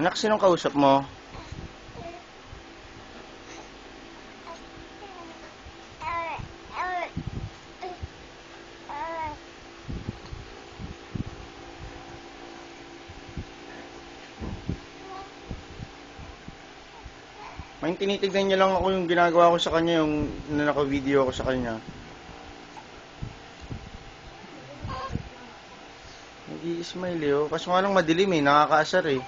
Anak, sinong kausap mo? May tinitignan niya lang ako yung ginagawa ko sa kanya, yung naka-video ko sa kanya. Nag-i-smile eh, oh. Kaso nga lang madilim eh, nakakaasar eh.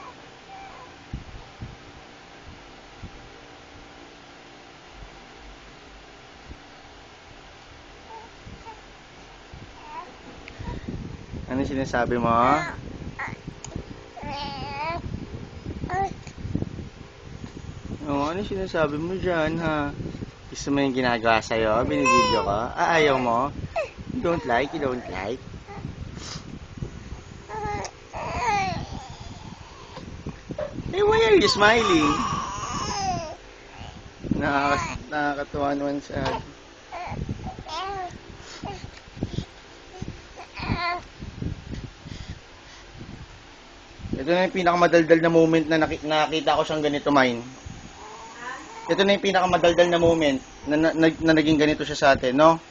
Ano sinasabi mo? Oh, ano sinasabi mo dyan, ha? Gusto mo yung ginagawa sa'yo? Binibideo ka? Ah, ayaw mo? You don't like? You don't like? Eh, why are you smiling? Nakakatuwa naman sa... Ito na yung pinakamadaldal na moment na nakita ko siyang ganito, mine. Ito na yung pinakamadaldal na moment na naging ganito siya sa atin, no?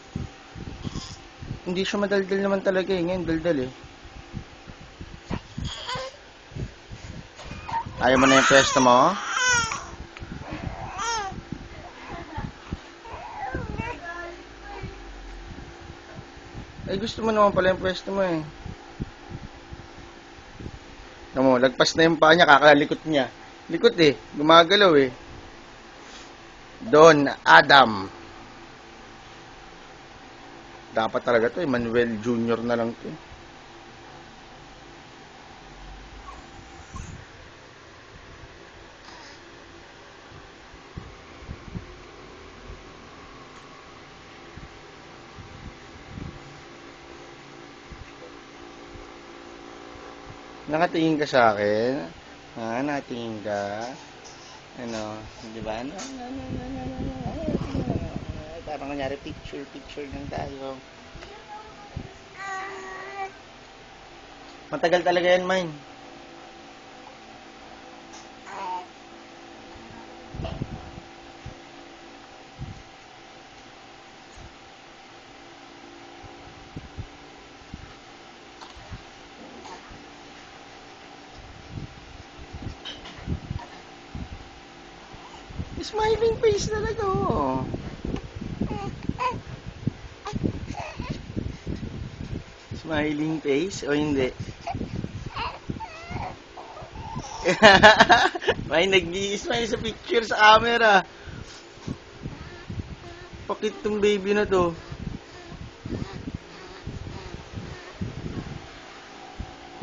Hindi siya madaldal naman talaga eh. Ngayon, daldal eh. Ayaw mo na yung pwesto mo? Eh, gusto mo naman pala yung pwesto mo eh. Alam mo, lagpas na yung paa niya, kakalikot niya. Likot eh, gumagalaw eh. Don Adam. Dapat talaga to, Emmanuel Jr. na lang to. Nakatingin ka sa akin? Ha, nakatingin ka? Ano, di ba? Parang kunyari picture lang tayo. Matagal talaga yan, mine. Smiling face talaga, oh. Smiling face o hindi? May nag-i-smile sa picture sa camera. Pakit tong baby na to.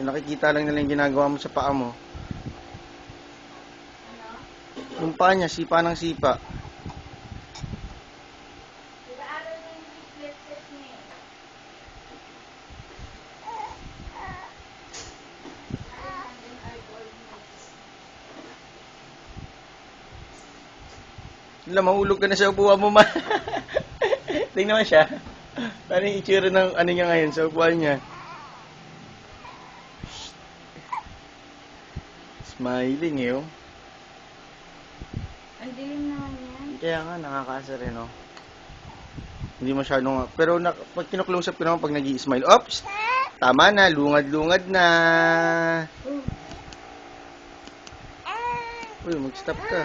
Yung nakikita lang nila yung ginagawa mo sa paa mo. Yung paa niya, sipa ng sipa. Wala, mahulog ka na sa upuan mo, man. Tingnan mo siya. Paano yung itsura ng ano niya ngayon sa upuan niya? Smiling eh, oh. Ang dilim naman yan. Kaya nga, nakakaasar eh, no? Hindi masyadong... Pero pag kinu-close up ko naman pag nag-i-smile, oops! Tama na, lungad-lungad na. Uy, mag-stop ka.